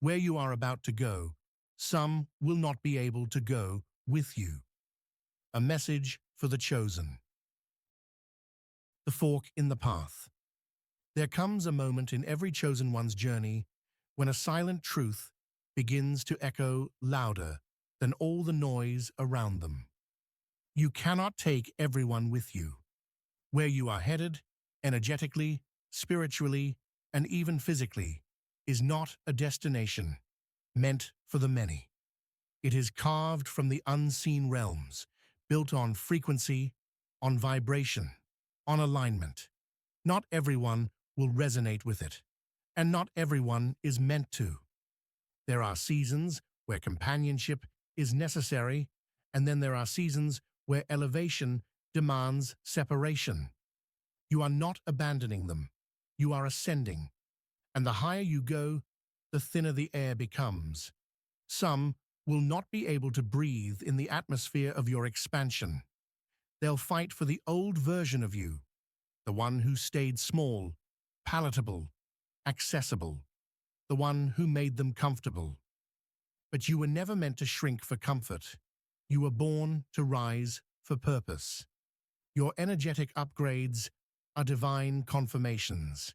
Where you are about to go, some will not be able to go with you. A message for the chosen. The fork in the path. There comes a moment in every chosen one's journey when a silent truth begins to echo louder than all the noise around them. You cannot take everyone with you. Where you are headed, energetically, spiritually, and even physically, is not a destination meant for the many. It is carved from the unseen realms, built on frequency, on vibration, on alignment. Not everyone will resonate with it, and not everyone is meant to. There are seasons where companionship is necessary, and then there are seasons where elevation demands separation. You are not abandoning them, you are ascending. And the higher you go, the thinner the air becomes. Some will not be able to breathe in the atmosphere of your expansion. They'll fight for the old version of you, the one who stayed small, palatable, accessible, the one who made them comfortable. But you were never meant to shrink for comfort. You were born to rise for purpose. Your energetic upgrades are divine confirmations.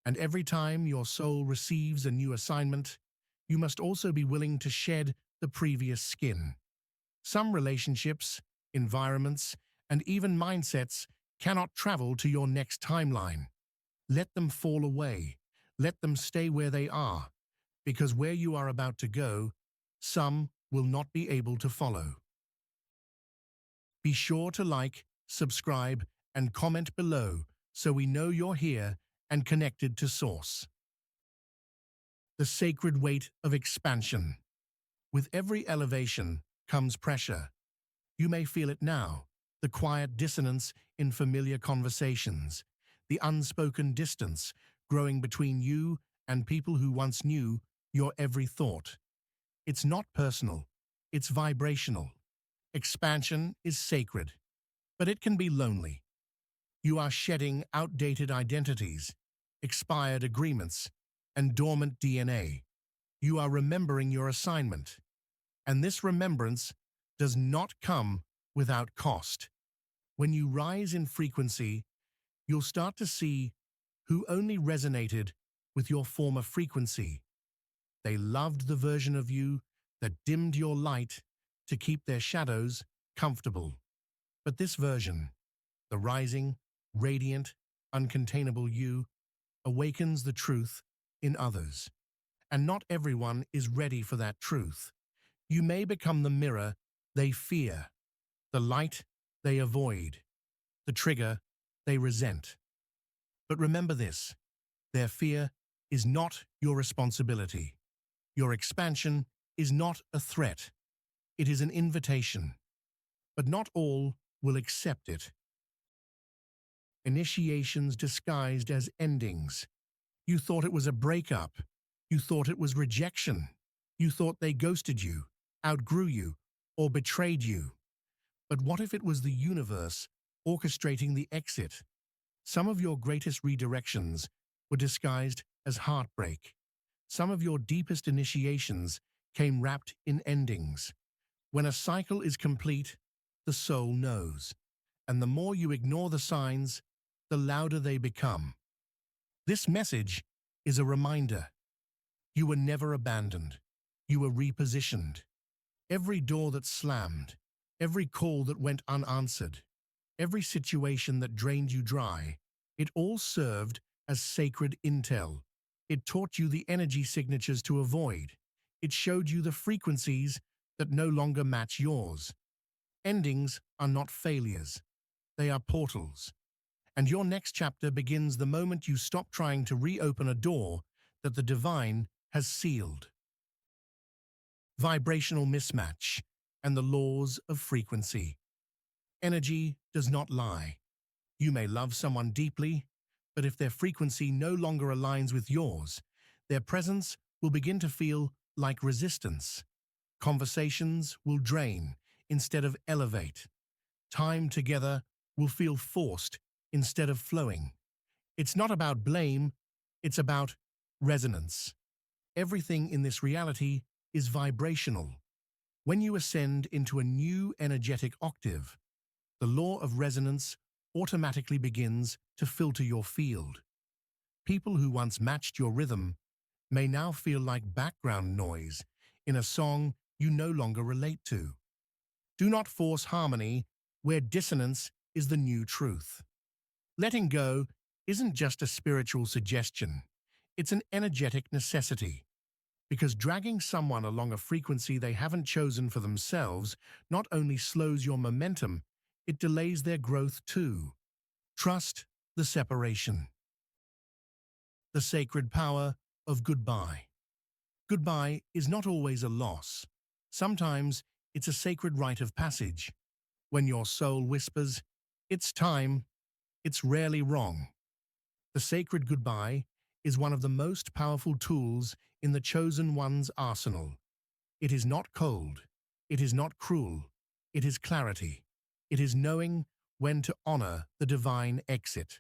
And every time your soul receives a new assignment, you must also be willing to shed the previous skin. Some relationships, environments, and even mindsets cannot travel to your next timeline. Let them fall away. Let them stay where they are, because where you are about to go, some will not be able to follow. Be sure to like, subscribe, and comment below so we know you're here and connected to Source. The sacred weight of expansion. With every elevation comes pressure. You may feel it now, the quiet dissonance in familiar conversations, the unspoken distance growing between you and people who once knew your every thought. It's not personal, it's vibrational. Expansion is sacred, but it can be lonely. You are shedding outdated identities, expired agreements, and dormant DNA. You are remembering your assignment, and this remembrance does not come without cost. When you rise in frequency, you'll start to see who only resonated with your former frequency. They loved the version of you that dimmed your light to keep their shadows comfortable. But this version, the rising, radiant, uncontainable you, awakens the truth in others. And not everyone is ready for that truth. You may become the mirror they fear, the light they avoid, the trigger they resent. But remember this, their fear is not your responsibility. Your expansion is not a threat. It is an invitation. But not all will accept it. Initiations disguised as endings. You thought it was a breakup. You thought it was rejection. You thought they ghosted you, outgrew you, or betrayed you. But what if it was the universe orchestrating the exit? Some of your greatest redirections were disguised as heartbreak. Some of your deepest initiations came wrapped in endings. When a cycle is complete, the soul knows. And the more you ignore the signs, the louder they become. This message is a reminder. You were never abandoned. You were repositioned. Every door that slammed, every call that went unanswered, every situation that drained you dry, it all served as sacred intel. It taught you the energy signatures to avoid. It showed you the frequencies that no longer match yours. Endings are not failures. They are portals. And your next chapter begins the moment you stop trying to reopen a door that the divine has sealed. Vibrational mismatch and the laws of frequency. Energy does not lie. You may love someone deeply, but if their frequency no longer aligns with yours, their presence will begin to feel like resistance. Conversations will drain instead of elevate. Time together will feel forced instead of flowing. It's not about blame, it's about resonance. Everything in this reality is vibrational. When you ascend into a new energetic octave, the law of resonance automatically begins to filter your field. People who once matched your rhythm may now feel like background noise in a song you no longer relate to. Do not force harmony where dissonance is the new truth. Letting go isn't just a spiritual suggestion, it's an energetic necessity. Because dragging someone along a frequency they haven't chosen for themselves not only slows your momentum, it delays their growth too. Trust the separation. The sacred power of goodbye. Goodbye is not always a loss. Sometimes it's a sacred rite of passage. When your soul whispers, "It's time," it's rarely wrong. The sacred goodbye is one of the most powerful tools in the Chosen One's arsenal. It is not cold. It is not cruel. It is clarity. It is knowing when to honor the divine exit.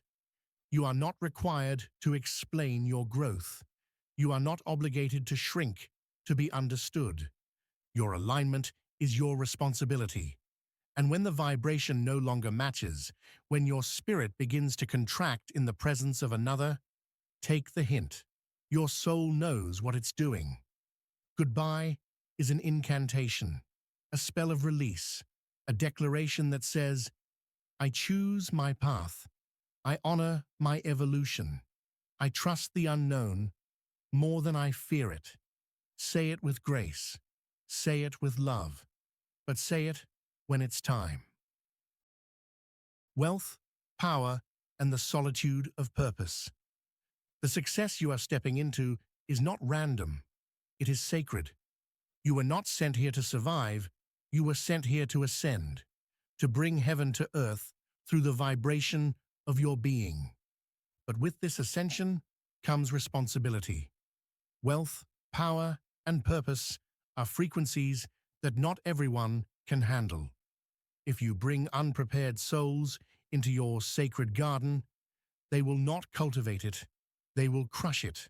You are not required to explain your growth. You are not obligated to shrink to be understood. Your alignment is your responsibility. And when the vibration no longer matches, when your spirit begins to contract in the presence of another, take the hint. Your soul knows what it's doing. Goodbye is an incantation, a spell of release, a declaration that says, "I choose my path. I honor my evolution. I trust the unknown more than I fear it." Say it with grace. Say it with love. But say it when it's time. Wealth, power, and the solitude of purpose. The success you are stepping into is not random. It is sacred. You were not sent here to survive. You were sent here to ascend, to bring heaven to earth through the vibration of your being. But with this ascension comes responsibility. Wealth, power, and purpose are frequencies that not everyone can handle. If you bring unprepared souls into your sacred garden, they will not cultivate it, they will crush it.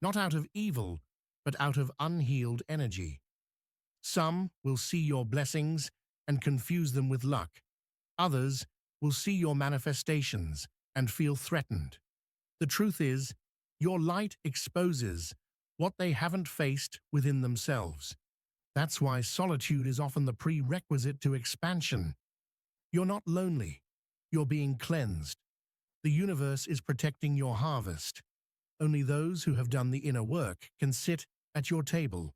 Not out of evil, but out of unhealed energy. Some will see your blessings and confuse them with luck. Others will see your manifestations and feel threatened. The truth is, your light exposes what they haven't faced within themselves. That's why solitude is often the prerequisite to expansion. You're not lonely. You're being cleansed. The universe is protecting your harvest. Only those who have done the inner work can sit at your table.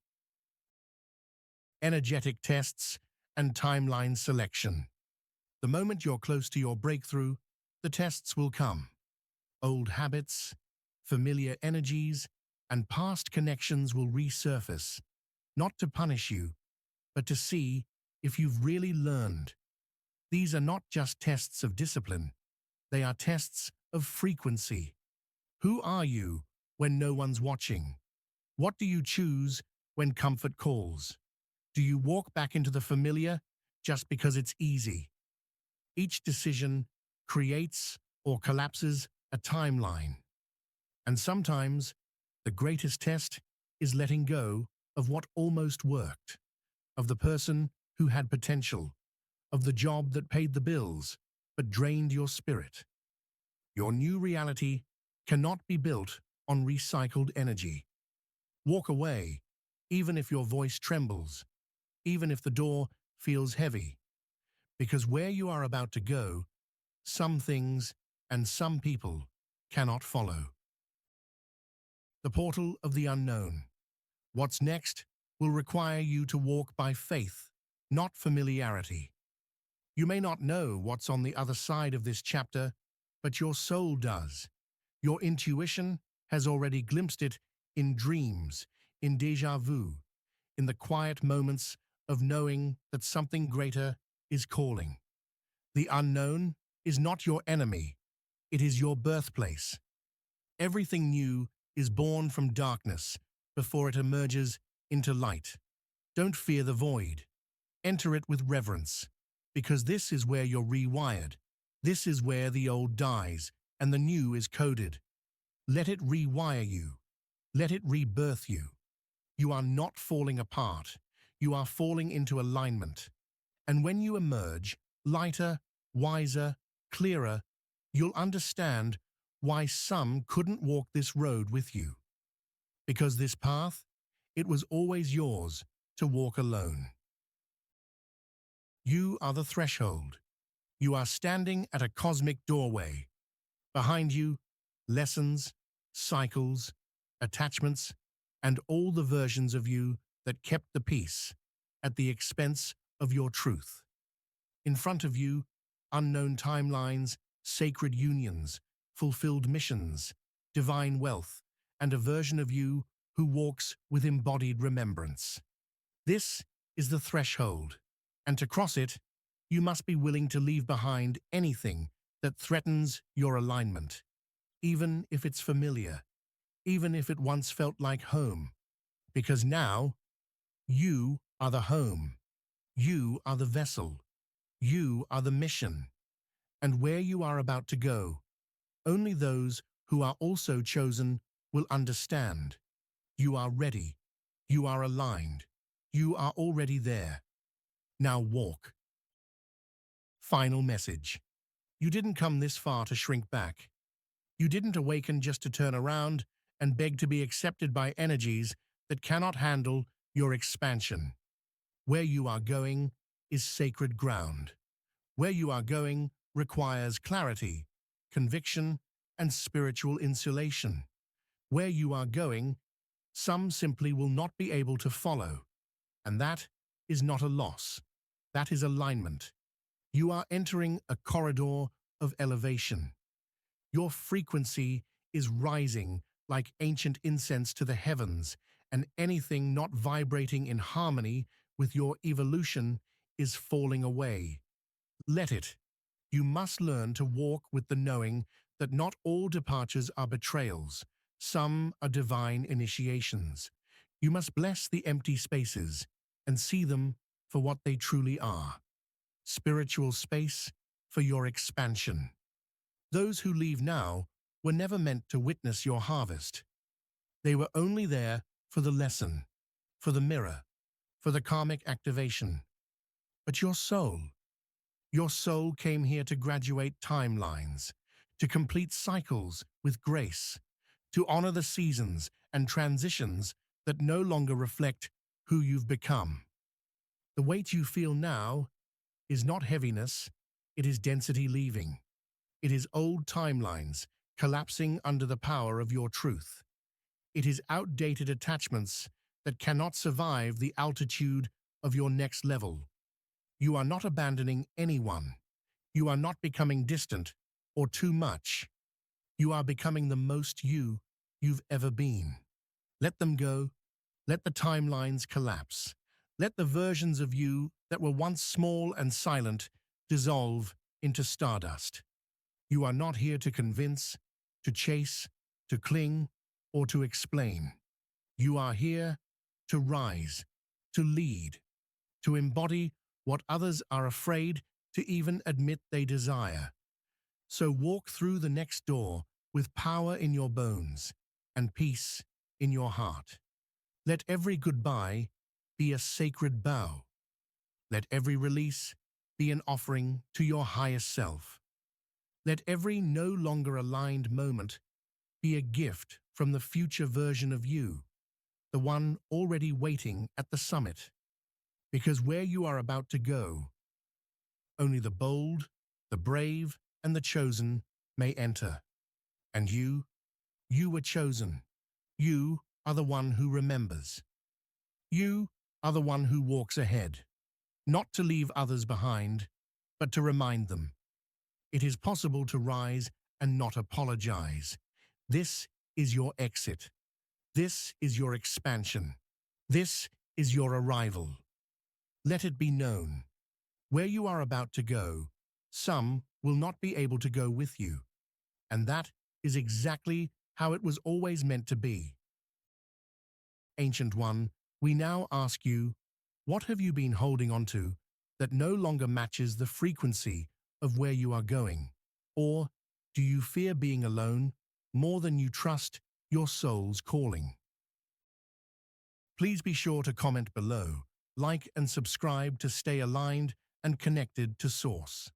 Energetic tests and timeline selection. The moment you're close to your breakthrough, the tests will come. Old habits, familiar energies, and past connections will resurface, not to punish you, but to see if you've really learned. These are not just tests of discipline, they are tests of frequency. Who are you when no one's watching? What do you choose when comfort calls? Do you walk back into the familiar just because it's easy? Each decision creates or collapses a timeline. And sometimes the greatest test is letting go of what almost worked, of the person who had potential, of the job that paid the bills but drained your spirit. Your new reality cannot be built on recycled energy. Walk away, even if your voice trembles, even if the door feels heavy, because where you are about to go, some things and some people cannot follow. The portal of the unknown. What's next will require you to walk by faith, not familiarity. You may not know what's on the other side of this chapter, but your soul does. Your intuition has already glimpsed it in dreams, in déjà vu, in the quiet moments of knowing that something greater is calling. The unknown is not your enemy, it is your birthplace. Everything new is born from darkness before it emerges into light. Don't fear the void. Enter it with reverence, because this is where you're rewired. This is where the old dies and the new is coded. Let it rewire you. Let it rebirth you. You are not falling apart. You are falling into alignment. And when you emerge, lighter, wiser, clearer, you'll understand why some couldn't walk this road with you. Because this path, it was always yours to walk alone. You are the threshold. You are standing at a cosmic doorway. Behind you, lessons, cycles, attachments, and all the versions of you that kept the peace at the expense of your truth. In front of you, unknown timelines, sacred unions, fulfilled missions, divine wealth, and a version of you who walks with embodied remembrance. This is the threshold, and to cross it, you must be willing to leave behind anything that threatens your alignment, even if it's familiar, even if it once felt like home, because now you are the home, you are the vessel, you are the mission, and where you are about to go, only those who are also chosen will understand. You are ready, you are aligned, you are already there. Now walk. Final message. You didn't come this far to shrink back. You didn't awaken just to turn around and beg to be accepted by energies that cannot handle your expansion. Where you are going is sacred ground. Where you are going requires clarity, conviction, and spiritual insulation. Where you are going, some simply will not be able to follow. And that is not a loss. That is alignment. You are entering a corridor of elevation. Your frequency is rising like ancient incense to the heavens, and anything not vibrating in harmony with your evolution is falling away. Let it. You must learn to walk with the knowing that not all departures are betrayals. Some are divine initiations. You must bless the empty spaces and see them for what they truly are. Spiritual space for your expansion. Those who leave now were never meant to witness your harvest. They were only there for the lesson, for the mirror, for the karmic activation. But your soul came here to graduate timelines, to complete cycles with grace, to honor the seasons and transitions that no longer reflect who you've become. The weight you feel now is not heaviness, it is density leaving. It is old timelines collapsing under the power of your truth. It is outdated attachments that cannot survive the altitude of your next level. You are not abandoning anyone. You are not becoming distant or too much. You are becoming the most you've ever been. Let them go. Let the timelines collapse. Let the versions of you that were once small and silent dissolve into stardust. You are not here to convince, to chase, to cling, or to explain. You are here to rise, to lead, to embody what others are afraid to even admit they desire. So walk through the next door with power in your bones and peace in your heart. Let every goodbye be a sacred bow. Let every release be an offering to your highest self. Let every no longer aligned moment be a gift from the future version of you, the one already waiting at the summit. Because where you are about to go, only the bold, the brave, and the chosen may enter. And you were chosen. You are the one who remembers. You are the one who walks ahead, not to leave others behind, but to remind them. It is possible to rise and not apologize. This is your exit. This is your expansion. This is your arrival. Let it be known. Where you are about to go, some will not be able to go with you. And that is exactly how it was always meant to be. Ancient One, we now ask you, what have you been holding on to that no longer matches the frequency of where you are going? Or do you fear being alone more than you trust your soul's calling? Please be sure to comment below, like and subscribe to stay aligned and connected to Source.